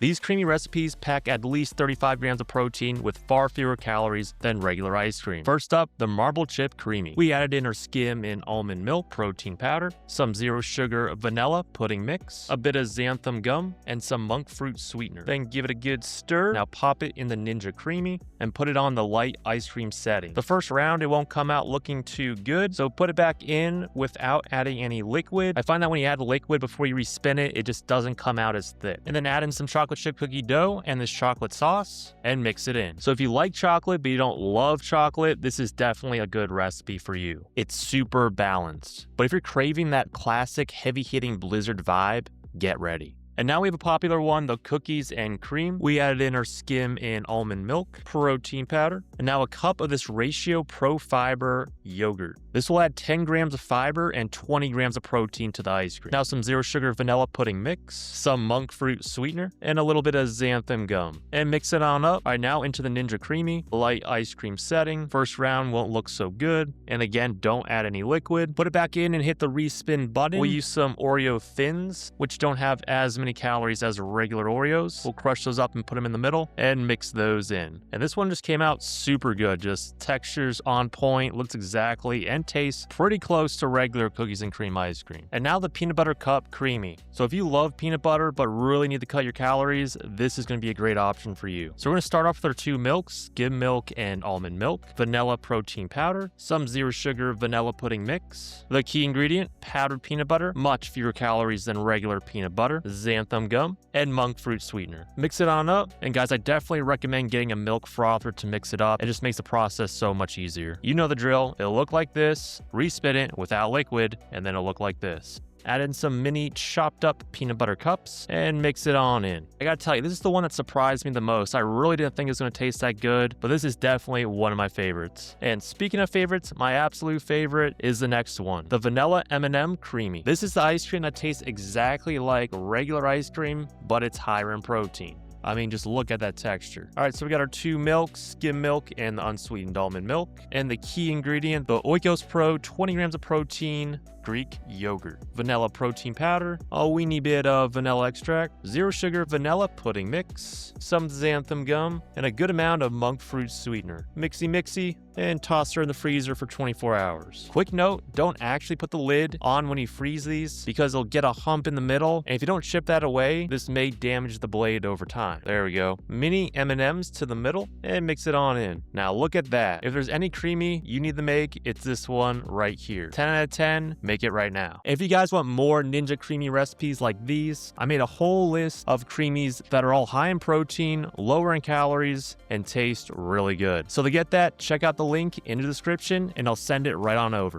These creamy recipes pack at least 35 grams of protein with far fewer calories than regular ice cream. First up, the Marble Chip Creami. We added in our skim and almond milk protein powder, some zero sugar vanilla pudding mix, a bit of xanthan gum, and some monk fruit sweetener. Then give it a good stir. Now pop it in the Ninja Creami and put it on the light ice cream setting. The first round, it won't come out looking too good, so put it back in without adding any liquid. I find that when you add liquid before you respin it, it just doesn't come out as thick. And then add in some chocolate chip cookie dough and this chocolate sauce and mix it in. So if you like chocolate but you don't love chocolate, this is definitely a good recipe for you. It's super balanced. But if you're craving that classic heavy-hitting Blizzard vibe, get ready. And now we have a popular one, the cookies and cream. We added in our skim and almond milk, protein powder, and now a cup of this Ratio Pro Fiber yogurt. This will add 10 grams of fiber and 20 grams of protein to the ice cream. Now some zero sugar vanilla pudding mix, some monk fruit sweetener, and a little bit of xanthan gum. And mix it on up. All right, now into the Ninja Creami, light ice cream setting. First round won't look so good. And again, don't add any liquid. Put it back in and hit the respin button. We'll use some Oreo thins, which don't have as many calories as regular Oreos. We'll crush those up and put them in the middle and mix those in. And this one just came out super good. Just textures on point, looks exactly and tastes pretty close to regular cookies and cream ice cream. And now the peanut butter cup creamy. So if you love peanut butter but really need to cut your calories, this is going to be a great option for you. So we're going to start off with our two milks, skim milk and almond milk, vanilla protein powder, some zero sugar vanilla pudding mix. The key ingredient, powdered peanut butter, much fewer calories than regular peanut butter, xanthan gum, and monk fruit sweetener. Mix it on up, and guys, I definitely recommend getting a milk frother to mix it up. It just makes the process so much easier. You know the drill. It'll look like this, respin it without liquid, and then it'll look like this. Add in some mini chopped up peanut butter cups and mix it on in. I gotta tell you, this is the one that surprised me the most. I really didn't think it was gonna taste that good, but this is definitely one of my favorites. And speaking of favorites, my absolute favorite is the next one, the vanilla M&M Creami. This is the ice cream that tastes exactly like regular ice cream, but it's higher in protein. I mean, just look at that texture. All right, so we got our two milks, skim milk and the unsweetened almond milk. And the key ingredient, the Oikos Pro 20 grams of protein, Greek yogurt, vanilla protein powder, a weeny bit of vanilla extract, zero sugar vanilla pudding mix, some xanthan gum, and a good amount of monk fruit sweetener. Mixy, and toss her in the freezer for 24 hours. Quick note, don't actually put the lid on when you freeze these because it'll get a hump in the middle, and if you don't chip that away, this may damage the blade over time. There we go. Mini M&Ms to the middle, and mix it on in. Now look at that. If there's any creamy you need to make, it's this one right here. 10 out of 10, make it right now. If you guys want more Ninja Creami recipes like these, I made a whole list of creamies that are all high in protein, lower in calories, and taste really good. So to get that, check out the link in the description and I'll send it right on over.